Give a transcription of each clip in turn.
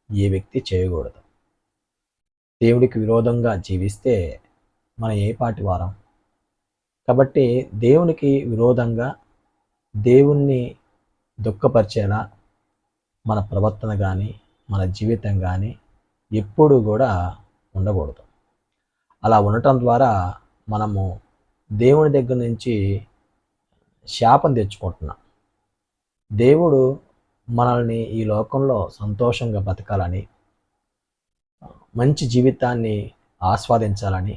ఏ వ్యక్తి చేయకూడదు. దేవుడికి విరోధంగా జీవిస్తే మనం ఏ పాటి వారం? కాబట్టి దేవునికి విరోధంగా దేవుణ్ణి దుఃఖపరిచేలా మన ప్రవర్తన గానీ, మన జీవితం గానీ ఎప్పుడూ గూడా ఉండకూడదు. అలా ఉండటం ద్వారా మనము దేవుని దగ్గర నుంచి శాపం తెచ్చుకుంటున్నాం. దేవుడు మనల్ని ఈ లోకంలో సంతోషంగా బతకాలని, మంచి జీవితాన్ని ఆస్వాదించాలని,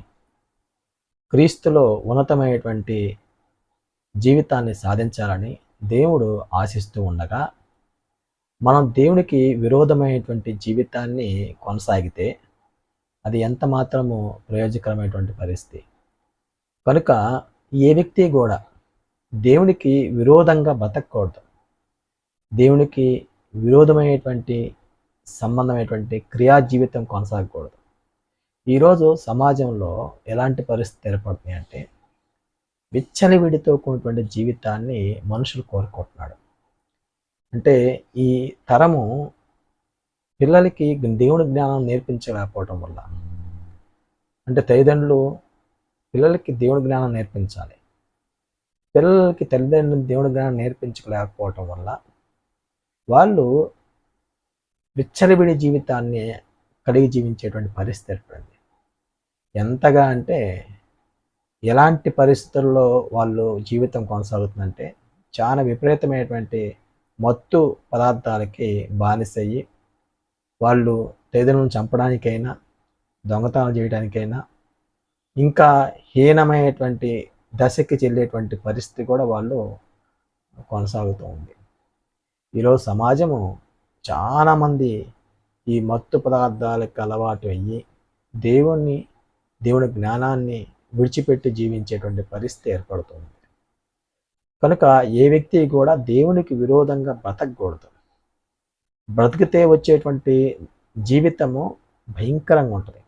క్రీస్తులో ఉన్నతమైనటువంటి జీవితాన్ని సాధించాలని దేవుడు ఆశిస్తూ ఉండగా, మనం దేవునికి విరోధమైనటువంటి జీవితాన్ని కొనసాగితే అది ఎంత మాత్రము ప్రయోజకరమైనటువంటి పరిస్థితి. కనుక ఏ వ్యక్తి కూడా దేవునికి విరోధంగా బతకూడదు. దేవునికి విరోధమైనటువంటి సంబంధమైనటువంటి క్రియా జీవితం కొనసాగకూడదు. ఈరోజు సమాజంలో ఎలాంటి పరిస్థితి ఏర్పడుతున్నాయి అంటే, విచ్చలవిడితో కూడినటువంటి జీవితాన్ని మనుషులు కోరుకుంటున్నాడు. అంటే ఈ తరము పిల్లలకి దేవుని జ్ఞానం నేర్పించలేకపోవటం వల్ల, అంటే తల్లిదండ్రులు పిల్లలకి దేవుని జ్ఞానం నేర్పించాలి. పిల్లలకి తల్లిదండ్రులు దేవుని జ్ఞానం నేర్పించలేకపోవటం వల్ల వాళ్ళు విచ్చలవిడి జీవితాన్ని కలిగి జీవించేటువంటి పరిస్థితి ఏర్పడింది. ఎంతగా అంటే ఎలాంటి పరిస్థితుల్లో వాళ్ళు జీవితం కొనసాగుతుందంటే, చాలా విపరీతమైనటువంటి మత్తు పదార్థాలకి బానిసయ్యి వాళ్ళు తల్లిదండ్రులను చంపడానికైనా, దొంగతనాలు చేయడానికైనా, ఇంకా హీనమైనటువంటి దశకి చెల్లేటువంటి పరిస్థితి కూడా వాళ్ళు కొనసాగుతూ ఉంది. ఈరోజు సమాజము చాలామంది ఈ మత్తు పదార్థాలకు అలవాటు అయ్యి దేవుని జ్ఞానాన్ని విడిచిపెట్టి జీవించేటువంటి పరిస్థితి ఏర్పడుతుంది. కనుక ఏ వ్యక్తి కూడా దేవునికి విరోధంగా బ్రతకూడదు. బ్రతికితే వచ్చేటువంటి జీవితము భయంకరంగా ఉంటుంది.